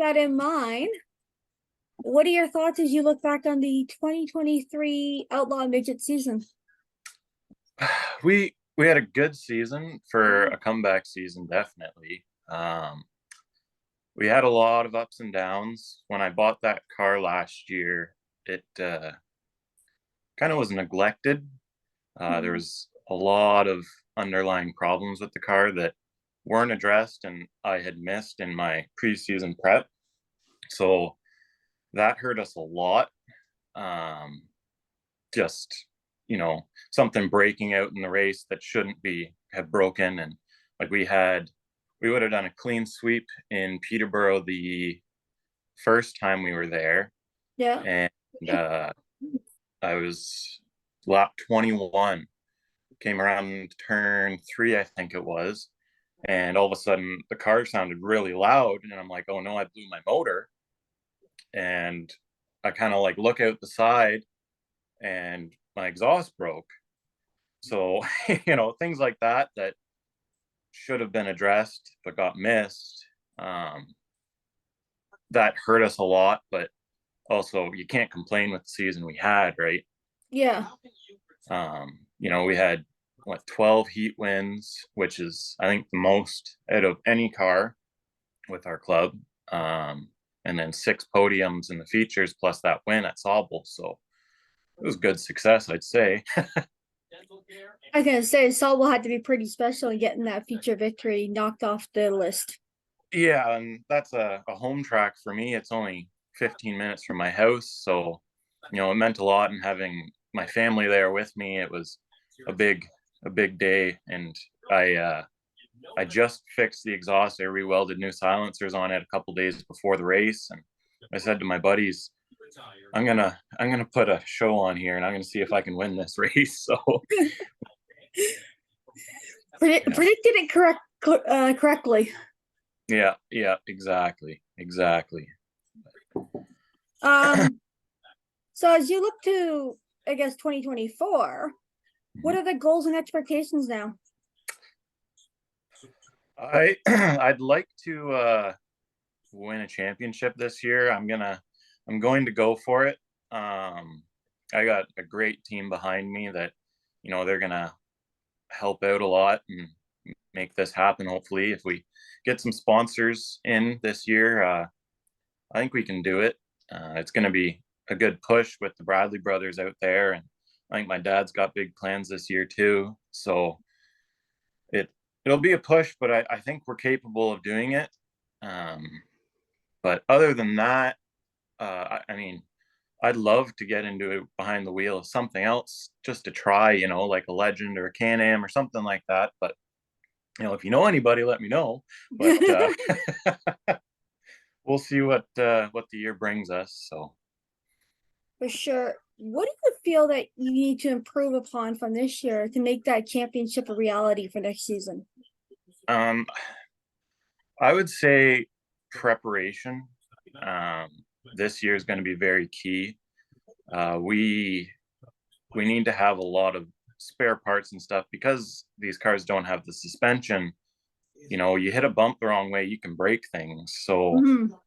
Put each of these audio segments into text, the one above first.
that in mind, what are your thoughts as you look back on the 2023 Outlaw Midget season? We had a good season for a comeback season, definitely. We had a lot of ups and downs. When I bought that car last year, it kind of was neglected. There Mhm. was a lot of underlying problems with the car that weren't addressed, and I had missed in my preseason prep. So that hurt us a lot. Um, just something breaking out in the race that shouldn't be have broken, and like we would have done a clean sweep in Peterborough the first time we were there, Yeah. and I was lap 21, came around turn 3, I think it was, and all of a sudden the car sounded really loud, and I'm like, oh no, I blew my motor. And I kind of like look out the side, and my exhaust broke. So things like that should have been addressed but got missed. um, that hurt us a lot, but also you can't complain with the season we had, right? Yeah. We had what, 12 heat wins, which is I think the most out of any car with our club. And then 6 podiums in the features plus that win at Sauble. So it was good success, I'd say. I was gonna say Sauble had to be pretty special in getting that feature victory knocked off the list. Yeah, and that's a home track for me. It's only 15 minutes from my house, so it meant a lot. And having my family there with me, it was a big a big day. And I just fixed the exhaust. I rewelded new silencers on it a couple days before the race, and I said to my buddies, I'm gonna put a show on here, and I'm gonna see if I can win this race. So yeah, Predicted it correctly. yeah, exactly. Um, so as you look to, I guess, 2024, what Mhm. are the goals and expectations now? I'd like to win a championship this year. I'm going to go for it. I got a great team behind me that they're gonna help out a lot and make this happen. Hopefully, if we get some sponsors in this year, I think we can do it. It's going to be a good push with the Bradley brothers out there, and I think my dad's got big plans this year too. So it it'll be a push, but I think we're capable of doing it. Um, but other than that, I mean, I'd love to get into it behind the wheel of something else just to try, like a Legend or a Can-Am or something like that. But if you know anybody, let me know. But we'll see what the year brings us. So For sure. What do you feel that you need to improve upon from this year to make that championship a reality for next season? um, I would say preparation. Um, this year is going to be very key. We need to have a lot of spare parts and stuff because these cars don't have the suspension. You hit a bump the wrong way, you can break things. So Mhm.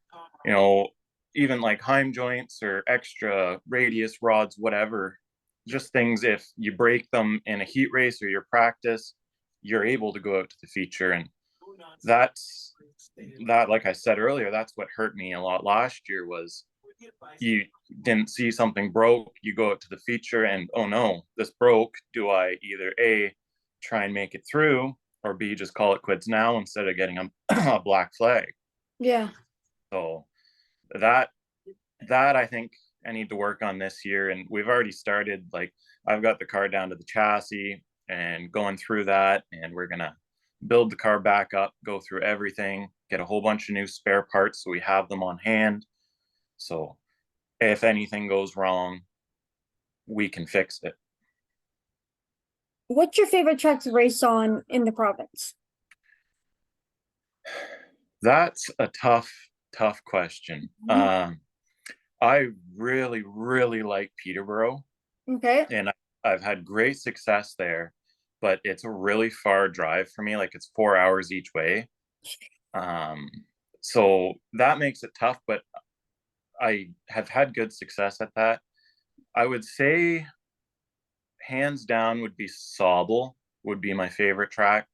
you know, even like Heim joints or extra radius rods, whatever, just things, if you break them in a heat race or your practice, you're able to go out to the feature. And that's like I said earlier, that's what hurt me a lot last year was you didn't see something broke, you go out to the feature and, oh no, this broke. Do I either A, try and make it through, or B, just call it quits now instead of getting a black flag? Yeah. So that that I think I need to work on this year. And we've already started. Like, I've got the car down to the chassis and going through that, and we're gonna build the car back up, go through everything, get a whole bunch of new spare parts so we have them on hand. So if anything goes wrong, we can fix it. What's your favorite track to race on in the province? That's a tough question. Mhm. I really like Peterborough, Okay. and I've had great success there, but it's a really far drive for me. Like, it's 4 hours each way. Um, So that makes it tough, but I have had good success at that. I would say hands down would be Sauble would be my favorite track.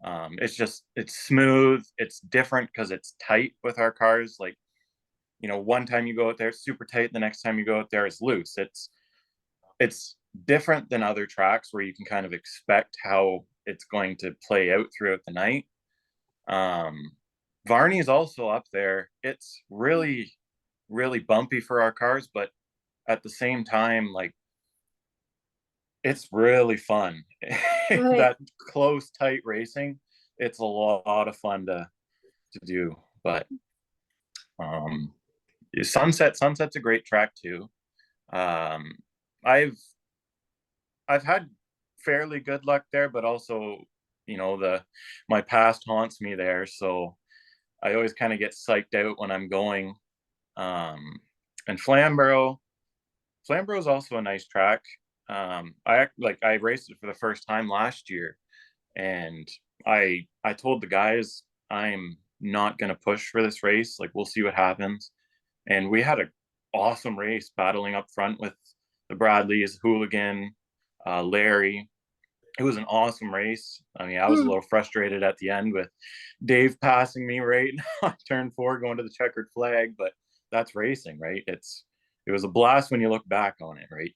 It's smooth, it's different because it's tight with our cars. Like, one time you go out there, it's super tight. The next time you go out there, it's loose. It's different than other tracks where you can kind of expect how it's going to play out throughout the night. Um, Varney's also up there. It's really, really bumpy for our cars, but at the same time, like it's really fun. Right. That close, tight racing, it's a lot of fun to do. But um, Sunset's a great track too. Um, I've I've had fairly good luck there, but also, the my past haunts me there, so I always kind of get psyched out when I'm going. And Flamborough is also a nice track. I raced it for the first time last year, and I told the guys I'm not gonna push for this race. Like we'll see what happens. And we had a awesome race battling up front with the Bradleys, Hooligan, Larry. It was an awesome race. I mean, I was a Mm. little frustrated at the end with Dave passing me right on turn 4 going to the checkered flag, but that's racing, right? It was a blast when you look back on it, right?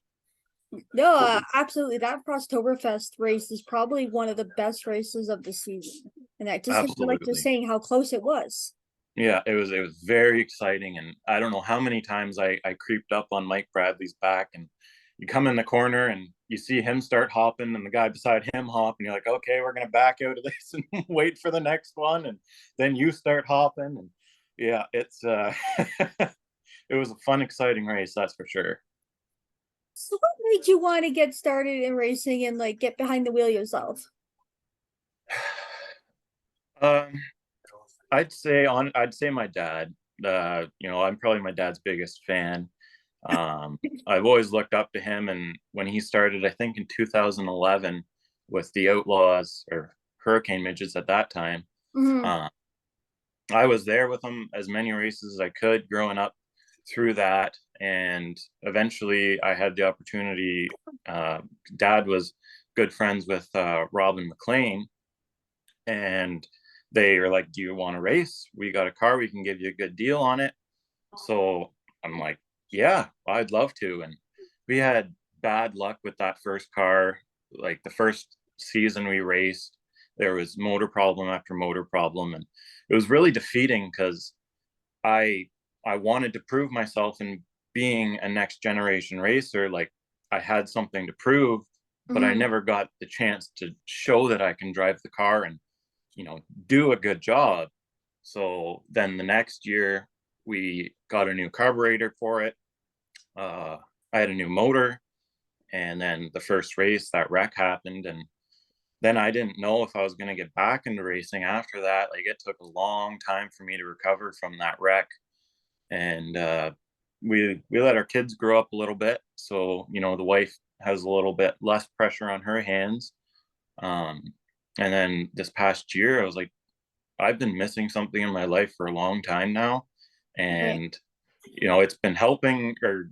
No, absolutely. That Frosttoberfest race is probably one of the best races of the season. And I just like just Absolutely. saying how close it was. Yeah, it was very exciting, and I don't know how many times I creeped up on Mike Bradley's back, and you come in the corner and you see him start hopping and the guy beside him hop, and you're like, okay, we're gonna back out of this and wait for the next one, and then you start hopping, and yeah, it's it was a fun, exciting race, that's for sure. So what made you want to get started in racing and like get behind the wheel yourself? Um, I'd say my dad. I'm probably my dad's biggest fan. I've always looked up to him, and when he started, I think in 2011 with the Outlaws or Hurricane Midgets at that time, Hmm. uh, I was there with him as many races as I could growing up through that, and eventually I had the opportunity. Dad was good friends with Robin McLean, and they are like, "Do you want to race? We got a car. We can give you a good deal on it." So I'm like, "Yeah, I'd love to." And we had bad luck with that first car. Like the first season we raced, there was motor problem after motor problem, and it was really defeating because I I wanted to prove myself in being a next generation racer. Like I had something to prove, but I Hmm. never got the chance to show that I can drive the car and do a good job. So then the next year we got a new carburetor for it. Uh, I had a new motor, and then the first race that wreck happened, and then I didn't know if I was going to get back into racing after that. Like it took a long time for me to recover from that wreck, and we let our kids grow up a little bit, so the wife has a little bit less pressure on her hands. Um, and then this past year, I was like, I've been missing something in my life for a long time now, Right. and it's been helping, or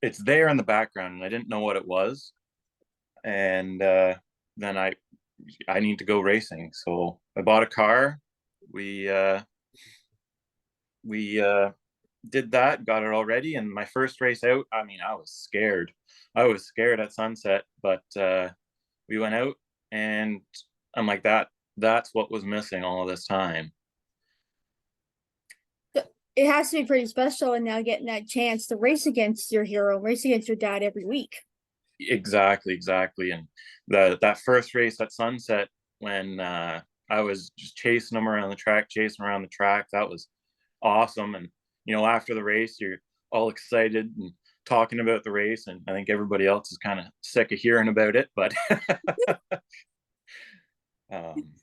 it's there in the background, and I didn't know what it was, and then I need to go racing, so I bought a car. We uh we uh did that, got it all ready, and my first race out, I mean, I was scared at Sunset, but we went out, and I'm like, that's what was missing all of this time. It has to be pretty special and now getting that chance to race against your hero, race against your dad every week. Exactly. And that first race at Sunset, when I was just chasing them around the track, that was awesome. And after the race, you're all excited and talking about the race, and I think everybody else is kind of sick of hearing about it. But um,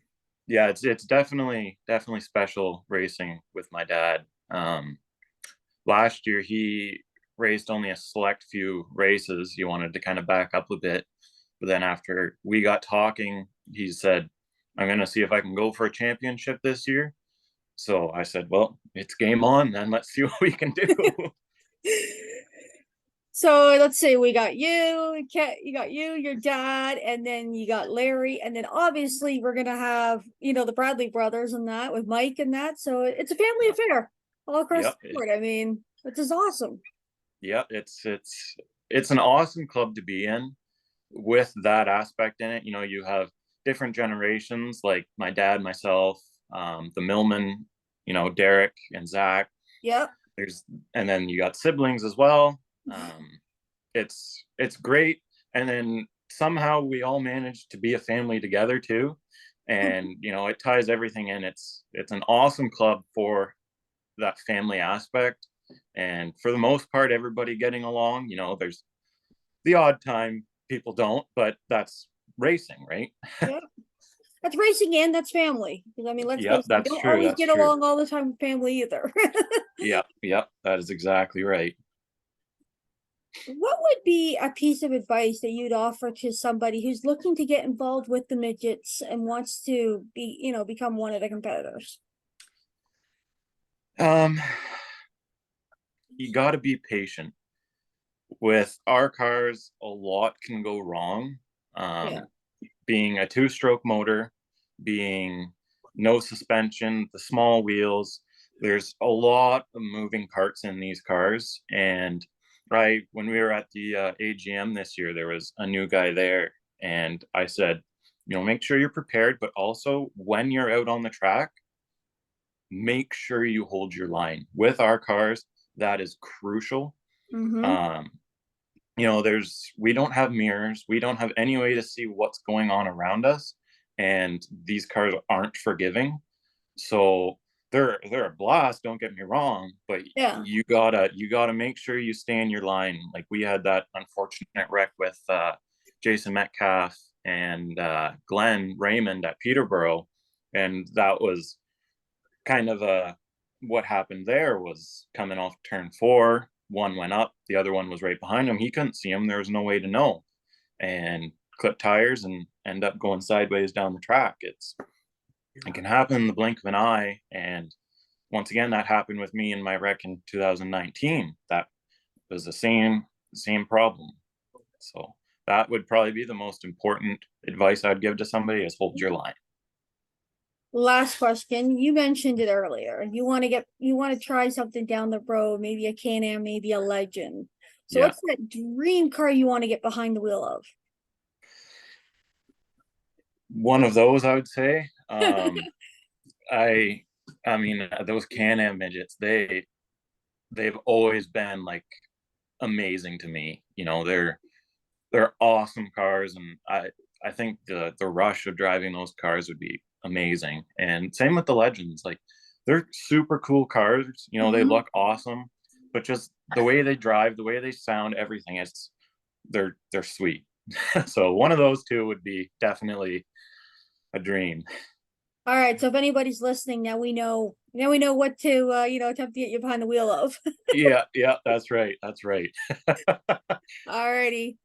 yeah, it's definitely special racing with my dad. Last year he raced only a select few races. He wanted to kind of back up a bit, but then after we got talking, he said, I'm going to see if I can go for a championship this year. So I said, well, it's game on then. Let's see what we can do. So let's say we got you got your dad, and then you got Larry, and then obviously we're gonna have, the Bradley brothers and that with Mike and that. So it's a family Yep. affair all across Yep. the board. I mean, which is awesome. Yep. It's an awesome club to be in with that aspect in it. You have different generations like my dad, myself, the Millman, Derek and Zach. Yep. There's and then you got siblings as well. Um, it's great, and then somehow we all managed to be a family together too, and it ties everything in. It's an awesome club for that family aspect, and for the most part, everybody getting along. There's the odd time people don't, but that's racing, right? Yep. That's racing and that's family. Because I mean, let's Yep, face it, you that's don't true. always That's get true. along all the time with family either. Yep, that is exactly right. What would be a piece of advice that you'd offer to somebody who's looking to get involved with the midgets and wants to become one of the competitors? Um, you got to be patient with our cars. A lot can go wrong. Yeah. Being a two-stroke motor, being no suspension, the small wheels, there's a lot of moving parts in these cars. And when we were at the AGM this year, there was a new guy there, and I said, make sure you're prepared, but also when you're out on the track, make sure you hold your line. With our cars, that is crucial. Mm-hmm. Um, we don't have mirrors, we don't have any way to see what's going on around us, and these cars aren't forgiving. So they're a blast, don't get me wrong, but Yeah. you gotta make sure you stay in your line. Like we had that unfortunate wreck with Jason Metcalf and Glenn Raymond at Peterborough, and that was kind of what happened there. Was coming off turn four, one went up, the other one was right behind him. He couldn't see him, there was no way to know, and clip tires and end up going sideways down the track. It can happen in the blink of an eye. And once again, that happened with me in my wreck in 2019. That was the same problem. So that would probably be the most important advice I'd give to somebody, is hold your line. Last question. You mentioned it earlier. You want to try something down the road, maybe a Can-Am, maybe a Legend. So Yeah, what's that dream car you want to get behind the wheel of? one of those, I would say. I I mean, those Can-Am midgets, they've always been like amazing to me. They're awesome cars, and I think the rush of driving those cars would be amazing. And same with the Legends. Like they're super cool cars. They Mm-hmm. look awesome, but just the way they drive, the way they sound, everything, they're sweet. So one of those two would be definitely a dream. All right. So if anybody's listening, now we know. Now we know what to attempt to get you behind the wheel of. Yeah, that's right. That's right. All righty.